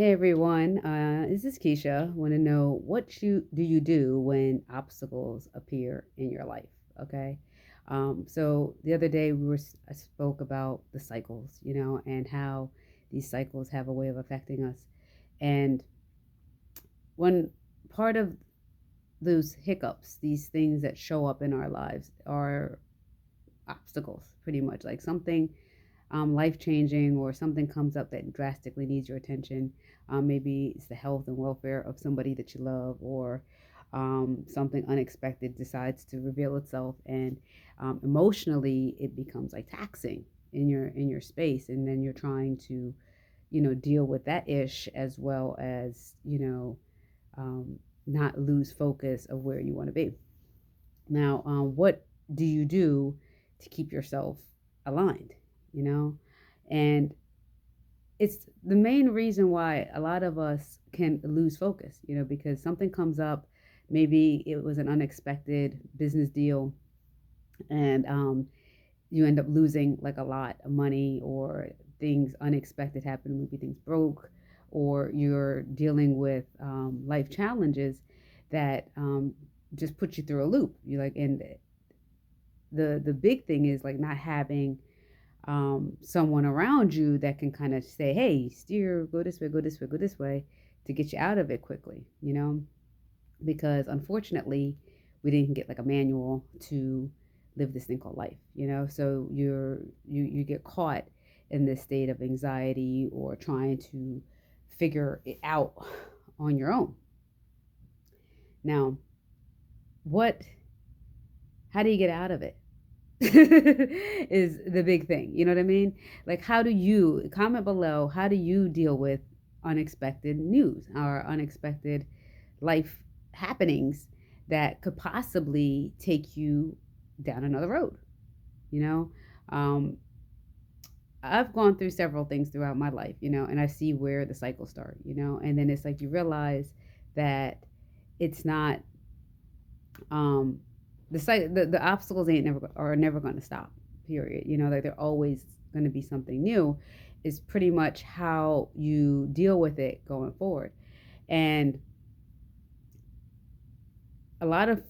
Hey everyone, this is Keisha. Want to know what you do when obstacles appear in your life? Okay, so the other day I spoke about the cycles, and how these cycles have a way of affecting us. And one part of those hiccups, these things that show up in our lives, are obstacles, pretty much like something life changing, or something comes up that drastically needs your attention. Maybe it's the health and welfare of somebody that you love, or something unexpected decides to reveal itself, and emotionally it becomes like taxing in your space, and then you're trying to deal with that ish, as well as not lose focus of where you want to be. Now, what do you do to keep yourself aligned? You know, and it's the main reason why a lot of us can lose focus, because something comes up. Maybe it was an unexpected business deal, and you end up losing like a lot of money, or things unexpected happen. Maybe things broke, or you're dealing with life challenges that just put you through a loop. You like, and the big thing is like not having someone around you that can kind of say, hey, steer, go this way, go this way, go this way, to get you out of it quickly, because unfortunately we didn't get like a manual to live this thing called life, so you get caught in this state of anxiety, or trying to figure it out on your own. Now, what how do you get out of it? Is the big thing. You know what I mean? Like, how do you comment below? How do you deal with unexpected news or unexpected life happenings that could possibly take you down another road? You know, um, I've gone through several things throughout my life, and I see where the cycles start, and then it's like you realize that it's not um the obstacles ain't never are never going to stop, period, like they're always going to be something new. Is pretty much how you deal with it going forward. And a lot of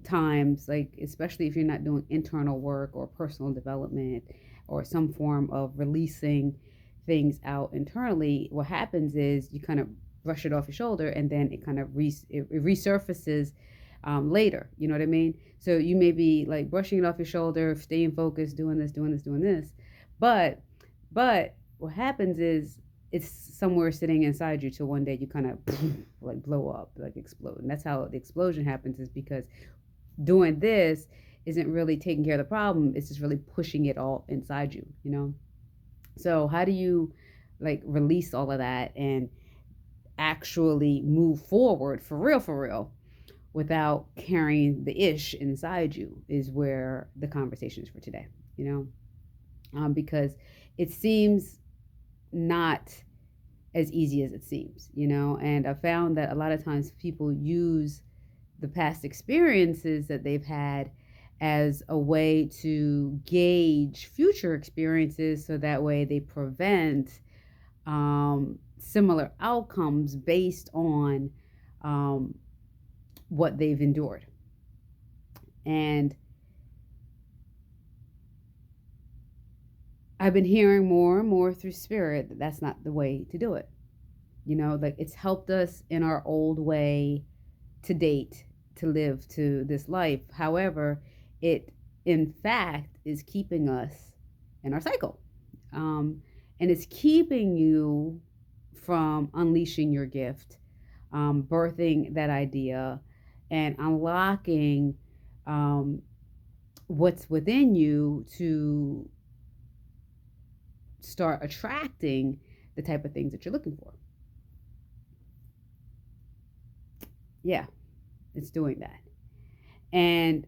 times, like especially if you're not doing internal work or personal development, or some form of releasing things out internally, what happens is you kind of brush it off your shoulder, and then it kind of it resurfaces later. You know what I mean? So you may be like brushing it off your shoulder, staying focused, doing this, doing this, doing this, but what happens is it's somewhere sitting inside you till one day you kind of like blow up, like explode. And that's how the explosion happens, is because doing this isn't really taking care of the problem. It's just really pushing it all inside you. So how do you like release all of that and actually move forward for real, without carrying the ish inside you, is where the conversation is for today, because it seems not as easy as it seems, and I found that a lot of times people use the past experiences that they've had as a way to gauge future experiences, so that way they prevent similar outcomes based on um, what they've endured. And I've been hearing more and more through spirit that that's not the way to do it. Like it's helped us in our old way to date, to live to this life. However, it in fact is keeping us in our cycle. Um, and it's keeping you from unleashing your gift, birthing that idea, and unlocking um, what's within you to start attracting the type of things that you're looking for. Yeah, it's doing that. And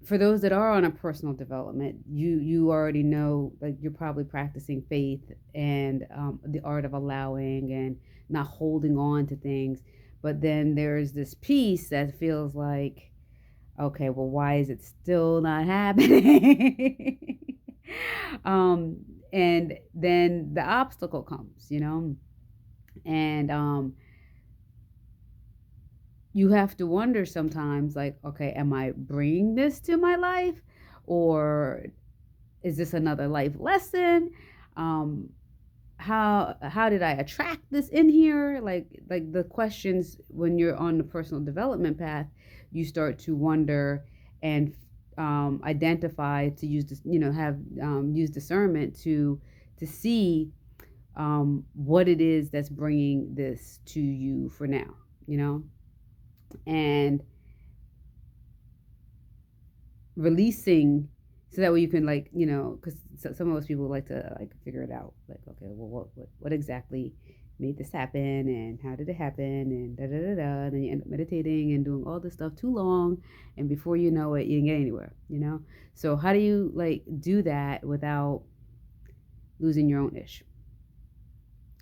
for those that are on a personal development, you already know, like you're probably practicing faith, and the art of allowing and not holding on to things. But then there's this piece that feels like, okay, well, why is it still not happening? um, and then the obstacle comes, And you have to wonder sometimes, like, okay, am I bringing this to my life, or is this another life lesson? Um, how did I attract this in here? Like the questions when you're on the personal development path, you start to wonder and identify, to use this, have use discernment to see what it is that's bringing this to you for now, and releasing, so that way you can, like, because some of us people like to, like, figure it out, like, okay, well, what exactly made this happen, and how did it happen, and da da da da, and then you end up meditating and doing all this stuff too long, and before you know it, you didn't get anywhere. So how do you, like, do that without losing your own ish?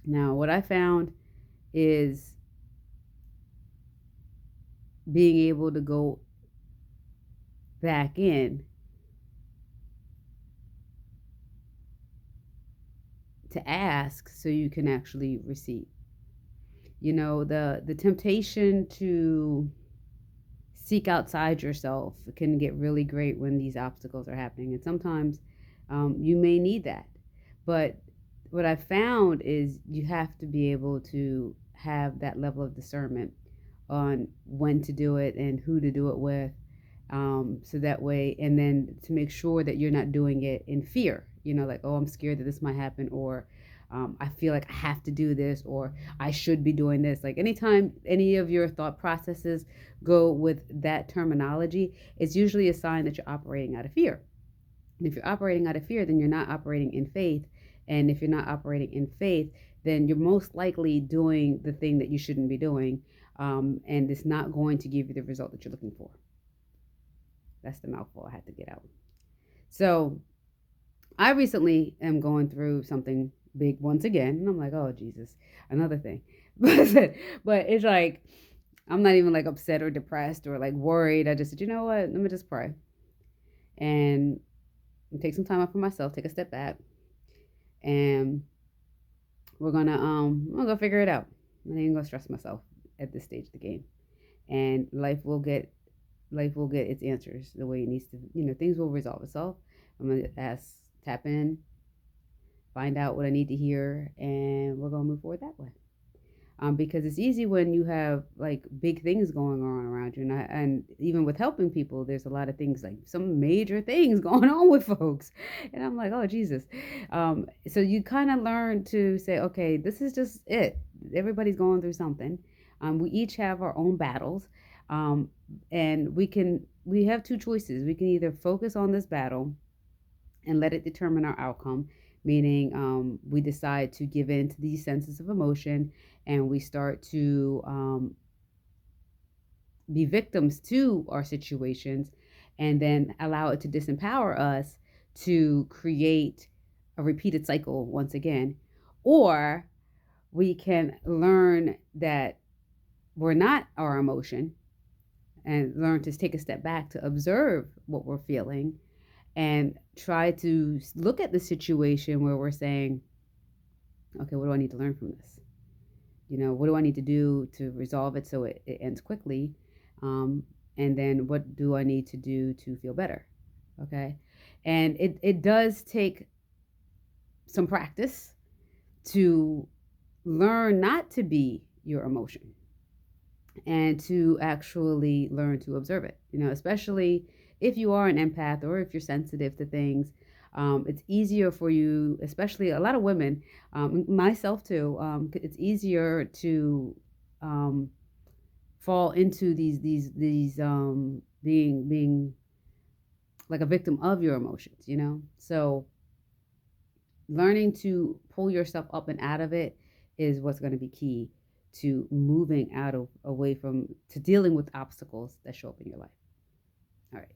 Now, what I found is being able to go back in to ask so you can actually receive. The temptation to seek outside yourself can get really great when these obstacles are happening, and sometimes you may need that. But what I found is you have to be able to have that level of discernment on when to do it and who to do it with, so that way, and then to make sure that you're not doing it in fear, like, oh, I'm scared that this might happen, or I feel like I have to do this, or I should be doing this. Like, anytime any of your thought processes go with that terminology, it's usually a sign that you're operating out of fear. And if you're operating out of fear, then you're not operating in faith. And if you're not operating in faith, then you're most likely doing the thing that you shouldn't be doing. And it's not going to give you the result that you're looking for. That's the mouthful I had to get out. So I recently am going through something big once again. And I'm like, oh, Jesus, another thing. But it's like, I'm not even, like, upset or depressed or, like, worried. I just said, you know what? Let me just pray and take some time out for myself, take a step back, and I'm gonna figure it out. I ain't gonna stress myself at this stage of the game. And life will get its answers the way it needs to. Things will resolve itself. I'm gonna tap in, find out what I need to hear, and we're gonna move forward that way. Because it's easy when you have, like, big things going on around you, and even with helping people, there's a lot of things, like some major things going on with folks, and I'm like, oh, Jesus. So you kind of learn to say, okay, this is just it. Everybody's going through something. We each have our own battles, um, and we have two choices. We can either focus on this battle and let it determine our outcome, meaning we decide to give in to these senses of emotion, and we start to be victims to our situations, and then allow it to disempower us to create a repeated cycle once again. Or we can learn that we're not our emotion, and learn to take a step back to observe what we're feeling, and try to look at the situation where we're saying, okay, what do I need to learn from this? What do I need to do to resolve it so it ends quickly? And then what do I need to do to feel better? Okay. And it does take some practice to learn not to be your emotion, and to actually learn to observe it, especially if you are an empath or if you're sensitive to things. It's easier for you, especially a lot of women, myself too. It's easier to fall into these being like a victim of your emotions. So learning to pull yourself up and out of it is what's going to be key to moving away from, to dealing with obstacles that show up in your life. All right.